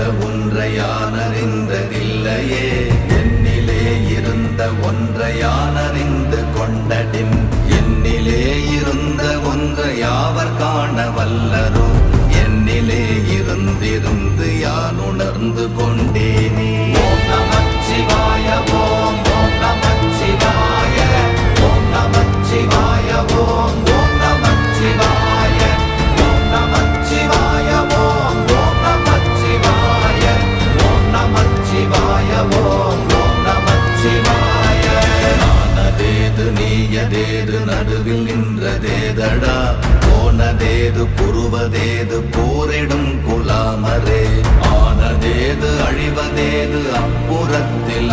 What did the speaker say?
அறிந்த ஒன்றை யான் அறிந்ததில்லையே, என்னிலே இருந்த ஒன்றை யான் அறிந்து கொண்டடின், என்னிலே இருந்த ஒன்றை யாவர் காண வல்லரோ, என்னிலே இருந்திருந்து யான் உணர்ந்து கொண்டேனே. ஓம் நமச்சிவாய ஓம் ஓம் நமச்சிவாய ஓம் நமச்சிவாய ஓம் ஓம் நமச்சிவாய ஓம் நமச்சிவாய ஓம் ஓம் நமச்சிவாய ஓம் நமச்சிவாய ஓம் ஓம் நமச்சிவாய. நானதேது நீயதேது நடுவில் நின்றதேதடா, போனதேது புருவதேது போரிடும் குலாமரே, ஆனதேது அழிவதேது அப்புறத்தில்